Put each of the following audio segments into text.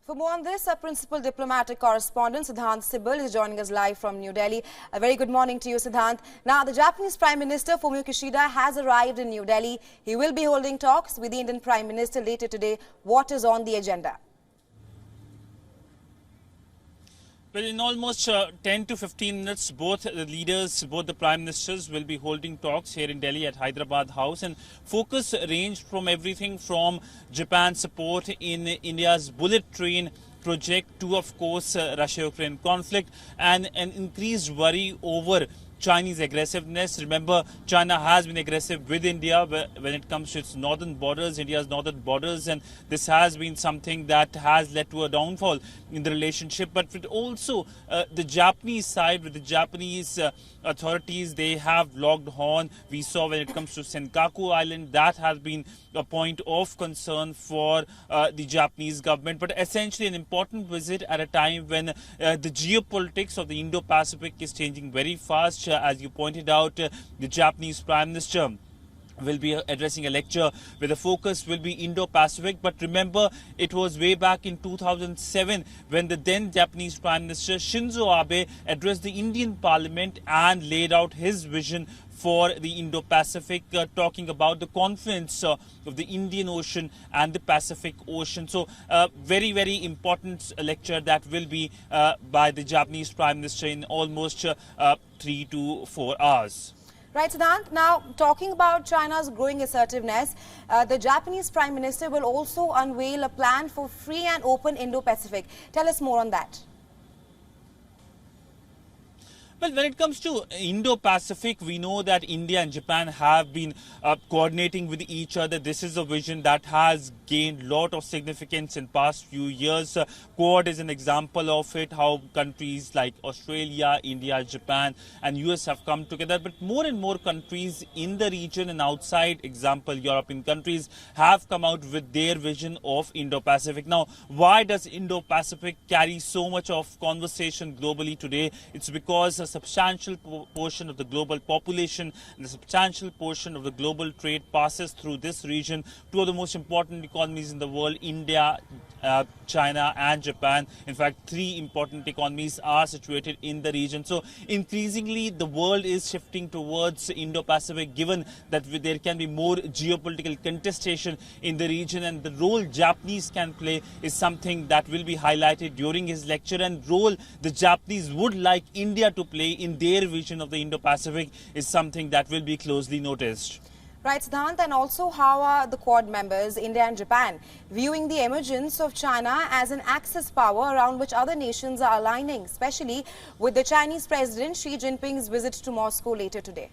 For more on this, our principal diplomatic correspondent Siddhant Sibal is joining us live from New Delhi. A very good morning to you, Siddhant. Now, the Japanese Prime Minister Fumio Kishida has arrived in New Delhi. He will be holding talks with the Indian Prime Minister later today. What is on the agenda? Well, in almost 10 to 15 minutes, both the leaders, both the prime ministers will be holding talks here in Delhi at Hyderabad House, and focus ranged from everything from Japan's support in India's bullet train project to, of course, Russia-Ukraine conflict and an increased worry over Chinese aggressiveness. Remember, China has been aggressive with India when it comes to its northern borders, India's northern borders, and this has been something that has led to a downfall in the relationship. But with also the Japanese side, with the Japanese authorities, they have logged on. We saw when it comes to Senkaku Island, that has been a point of concern for the Japanese government. But essentially an important visit at a time when the geopolitics of the Indo-Pacific is changing very fast. As you pointed out, the Japanese Prime Minister will be addressing a lecture where the focus will be Indo-Pacific. But remember, it was way back in 2007 when the then Japanese Prime Minister Shinzo Abe addressed the Indian Parliament and laid out his vision for the Indo-Pacific, talking about the confluence of the Indian Ocean and the Pacific Ocean. So, very, very important lecture that will be by the Japanese Prime Minister in almost 3 to 4 hours. Right, Siddhant. Now, talking about China's growing assertiveness, the Japanese Prime Minister will also unveil a plan for free and open Indo-Pacific. Tell us more on that. Well, when it comes to Indo-Pacific, we know that India and Japan have been coordinating with each other. This is a vision that has gained a lot of significance in past few years. Quad is an example of it, how countries like Australia, India, Japan and US have come together. But more and more countries in the region and outside, example, European countries, have come out with their vision of Indo-Pacific. Now, why does Indo-Pacific carry so much of conversation globally today? It's because a substantial portion of the global population and a substantial portion of the global trade passes through this region. Two of the most important economies in the world, India, China and Japan. In fact, three important economies are situated in the region. So increasingly, the world is shifting towards Indo-Pacific, given that there can be more geopolitical contestation in the region, and the role Japanese can play is something that will be highlighted during his lecture, and role the Japanese would like India to play in their vision of the Indo-Pacific is something that will be closely noticed. Right, Siddhant, and also how are the Quad members, India and Japan, viewing the emergence of China as an axis power around which other nations are aligning, especially with the Chinese President Xi Jinping's visit to Moscow later today?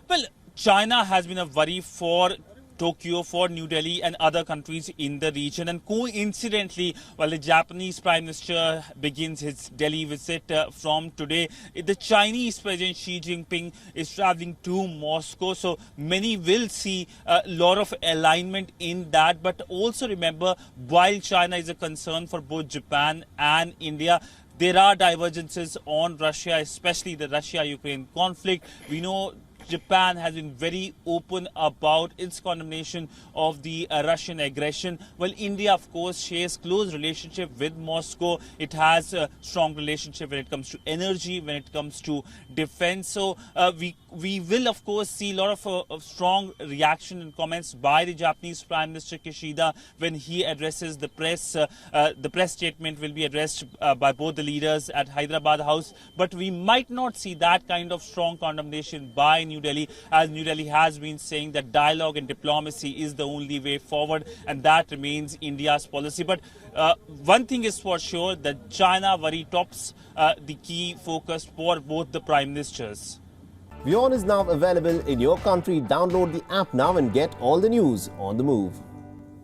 Well, China has been a worry for Tokyo, for New Delhi and other countries in the region, and coincidentally, while the Japanese Prime Minister begins his Delhi visit from today, the Chinese President Xi Jinping is traveling to Moscow, so many will see a lot of alignment in that. But also remember, while China is a concern for both Japan and India, there are divergences on Russia, especially the Russia-Ukraine conflict. We know Japan has been very open about its condemnation of the Russian aggression. Well, India, of course, shares close relationship with Moscow. It has a strong relationship when it comes to energy, when it comes to defense. So we will, of course, see a lot of strong reaction and comments by the Japanese Prime Minister Kishida when he addresses the press. The press statement will be addressed by both the leaders at Hyderabad House. But we might not see that kind of strong condemnation by New Delhi, as New Delhi has been saying that dialogue and diplomacy is the only way forward, and that remains India's policy. But one thing is for sure, that China worry tops the key focus for both the prime ministers. WION is now available in your country. Download the app now and get all the news on the move.